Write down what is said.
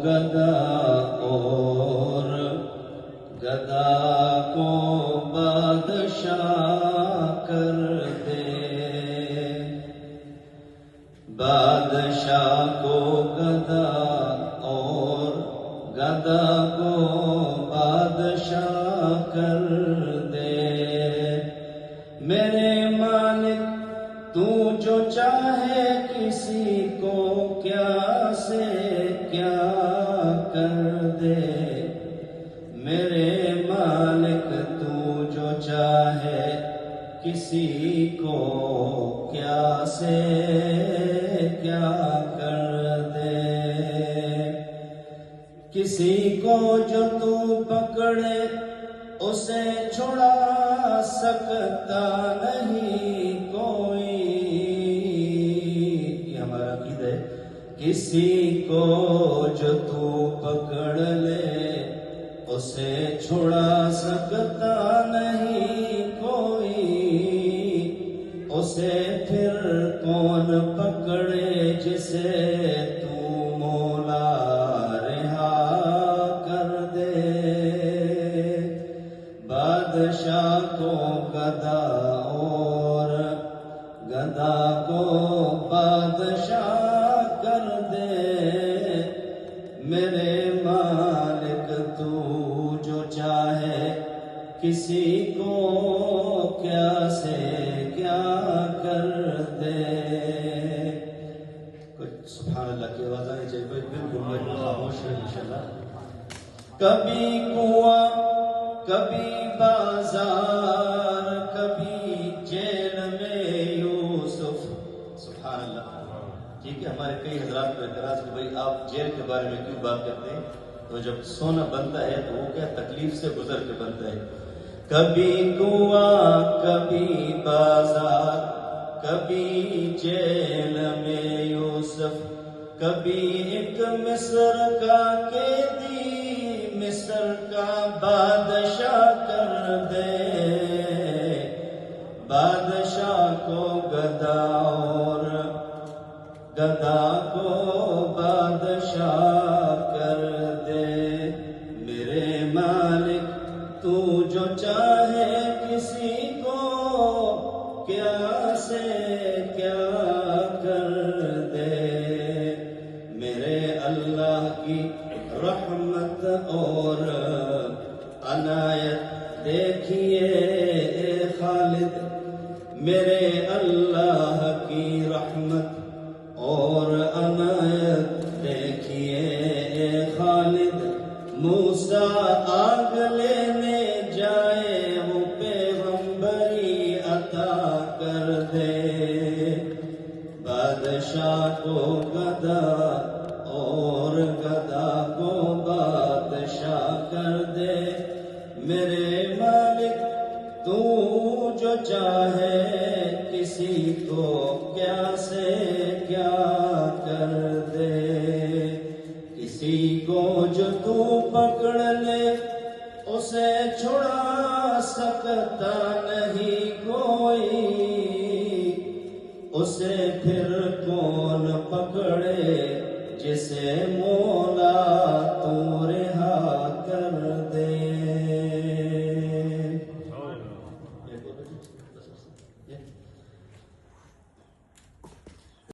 گدا اور گدا کو بادشاہ کر دے، بادشاہ کو گدا اور گدا کو بادشاہ کر دے۔ میرے مالک تو جو چاہے کسی کو کیا سے کیا کر دے، میرے مالک تو جو چاہے کسی کو کیا سے کیا کر دے۔ کسی کو جو تو پکڑے اسے چھڑا سکتا نہیں کوئی، یہ ہمارا عقیدہ ہے۔ کسی کو جو تو پکڑ لے اسے چھڑا سکتا نہیں کوئی، اسے پھر کون پکڑے جسے تو مولا رہا کر دے۔ بادشاہ کو گدا اور گدا کو بادشاہ کر دے، میرے مالک تو جو چاہے کسی کو کیا سے کیا کر دے۔ کچھ سبحان اللہ کی آواز آنی چاہیے، بالکل خاموش ہے انشاءاللہ۔ کبھی کنواں کبھی بازار کبھی جیل میں یوسف، سبحان اللہ۔ ٹھیک ہے، ہمارے کئی حضرات کو اعتراض کہ بھائی آپ جیل کے بارے میں کیوں بات کرتے ہیں؟ تو جب سونا بنتا ہے تو وہ کیا تکلیف سے گزر کے بنتا ہے۔ کبھی کنواں کبھی بازار کبھی جیل میں یوسف، کبھی ایک مصر کا قیدی مصر کا بادشاہ کر دے۔ بادشاہ کو گدا اور گدا کو بادشاہ کر دے، میرے مالک تو جو چاہے کسی کو کیا سے کیا کر دے۔ میرے اللہ کی رحمت اور عنایت دیکھیے اے خالد، میرے اللہ کی رحمت اور عنایت دیکھیے اے خالد۔ موسیٰ آگ لینے جائے وہ پیغمبری عطا کر دے۔ بادشاہ کو گدا اور گدا کو بادشاہ کر دے، میرے مالک تو جو چاہے کسی کو کیا سے کیا کر دے۔ کسی کو جو تو پکڑ لے اسے چھڑا سکتا نہیں کوئی، اسے پھر کون پکڑے جسے